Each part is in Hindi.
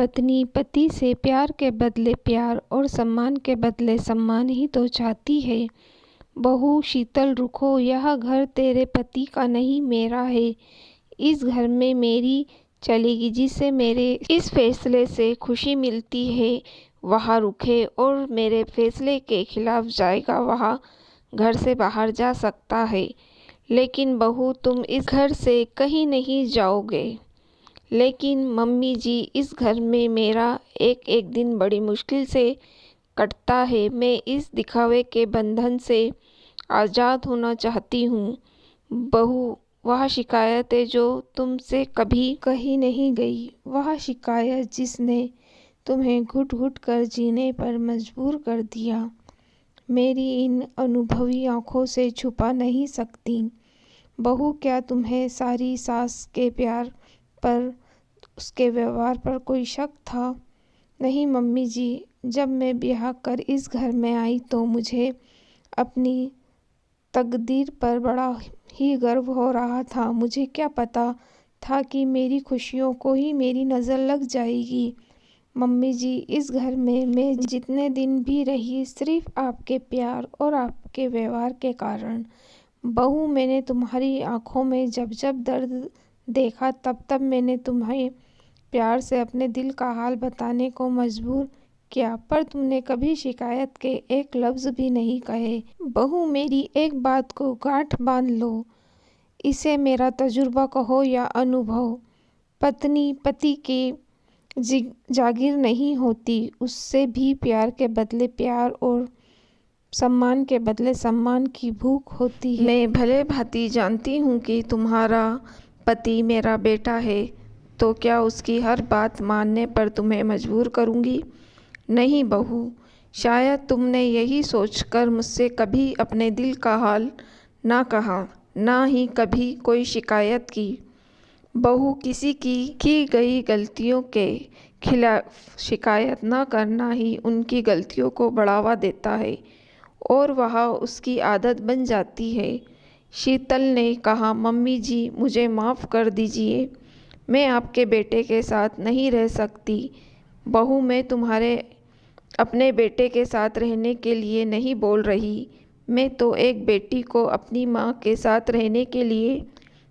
पत्नी पति से प्यार के बदले प्यार और सम्मान के बदले सम्मान ही तो चाहती है। बहू शीतल रुको, यह घर तेरे पति का नहीं मेरा है। इस घर में मेरी चलेगी, जिसे मेरे इस फैसले से खुशी मिलती है वह रुके, और मेरे फैसले के खिलाफ जाएगा वह घर से बाहर जा सकता है। लेकिन बहू तुम इस घर से कहीं नहीं जाओगे। लेकिन मम्मी जी, इस घर में मेरा एक एक दिन बड़ी मुश्किल से कटता है। मैं इस दिखावे के बंधन से आज़ाद होना चाहती हूँ। बहू, वह शिकायत है जो तुमसे कभी कही नहीं गई, वह शिकायत जिसने तुम्हें घुट घुट कर जीने पर मजबूर कर दिया, मेरी इन अनुभवी आँखों से छुपा नहीं सकती। बहू, क्या तुम्हें सारी सास के प्यार पर, उसके व्यवहार पर कोई शक था? नहीं मम्मी जी, जब मैं ब्याह कर इस घर में आई तो मुझे अपनी तकदीर पर बड़ा ही गर्व हो रहा था। मुझे क्या पता था कि मेरी खुशियों को ही मेरी नज़र लग जाएगी। मम्मी जी, इस घर में मैं जितने दिन भी रही सिर्फ आपके प्यार और आपके व्यवहार के कारण। बहू, मैंने तुम्हारी आंखों में जब जब दर्द देखा तब तब मैंने तुम्हें प्यार से अपने दिल का हाल बताने को मजबूर किया, पर तुमने कभी शिकायत के एक लफ्ज़ भी नहीं कहे। बहू, मेरी एक बात को गांठ बांध लो, इसे मेरा तजुर्बा कहो या अनुभव। पत्नी पति की जागीर नहीं होती, उससे भी प्यार के बदले प्यार और सम्मान के बदले सम्मान की भूख होती है। मैं भले भांति जानती हूँ कि तुम्हारा पति मेरा बेटा है, तो क्या उसकी हर बात मानने पर तुम्हें मजबूर करूँगी? नहीं बहू, शायद तुमने यही सोचकर मुझसे कभी अपने दिल का हाल ना कहा, ना ही कभी कोई शिकायत की। बहू, किसी की गई गलतियों के खिलाफ शिकायत ना करना ही उनकी गलतियों को बढ़ावा देता है और वह उसकी आदत बन जाती है। शीतल ने कहा, मम्मी जी, मुझे माफ़ कर दीजिए, मैं आपके बेटे के साथ नहीं रह सकती। बहू, मैं तुम्हारे अपने बेटे के साथ रहने के लिए नहीं बोल रही, मैं तो एक बेटी को अपनी माँ के साथ रहने के लिए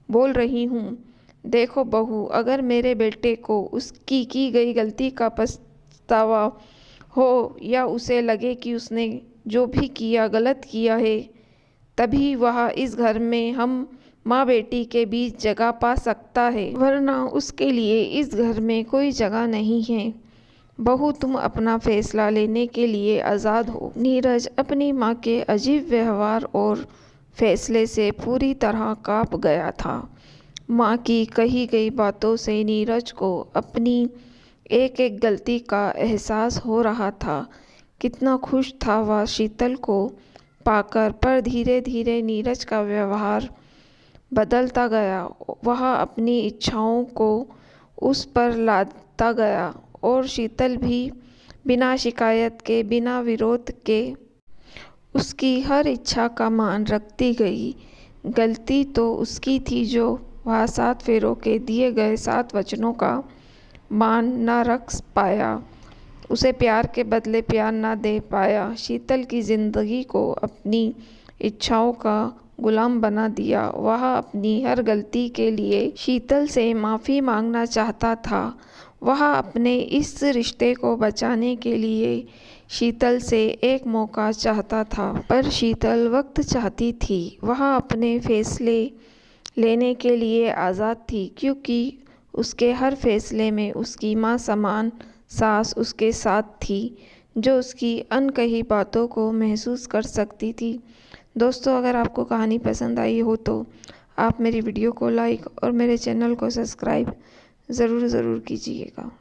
बोल रही हूँ। देखो बहू, अगर मेरे बेटे को उसकी की गई गलती का पछतावा हो या उसे लगे कि उसने जो भी किया गलत किया है, तभी वह इस घर में हम माँ बेटी के बीच जगह पा सकता है, वरना उसके लिए इस घर में कोई जगह नहीं है। बहू, तुम अपना फैसला लेने के लिए आज़ाद हो। नीरज अपनी माँ के अजीब व्यवहार और फैसले से पूरी तरह काँप गया था। माँ की कही गई बातों से नीरज को अपनी एक एक गलती का एहसास हो रहा था। कितना खुश था वह शीतल को पाकर, पर धीरे धीरे नीरज का व्यवहार बदलता गया। वह अपनी इच्छाओं को उस पर लादता गया और शीतल भी बिना शिकायत के, बिना विरोध के उसकी हर इच्छा का मान रखती गई। गलती तो उसकी थी जो वह 7 फेरों के दिए गए 7 वचनों का मान न रख पाया, उसे प्यार के बदले प्यार न दे पाया, शीतल की ज़िंदगी को अपनी इच्छाओं का गुलाम बना दिया। वह अपनी हर गलती के लिए शीतल से माफ़ी मांगना चाहता था। वह अपने इस रिश्ते को बचाने के लिए शीतल से एक मौका चाहता था, पर शीतल वक्त चाहती थी। वह अपने फैसले लेने के लिए आज़ाद थी, क्योंकि उसके हर फैसले में उसकी माँ समान सास उसके साथ थी, जो उसकी अनकही बातों को महसूस कर सकती थी। दोस्तों, अगर आपको कहानी पसंद आई हो तो आप मेरी वीडियो को लाइक और मेरे चैनल को सब्सक्राइब ज़रूर कीजिएगा।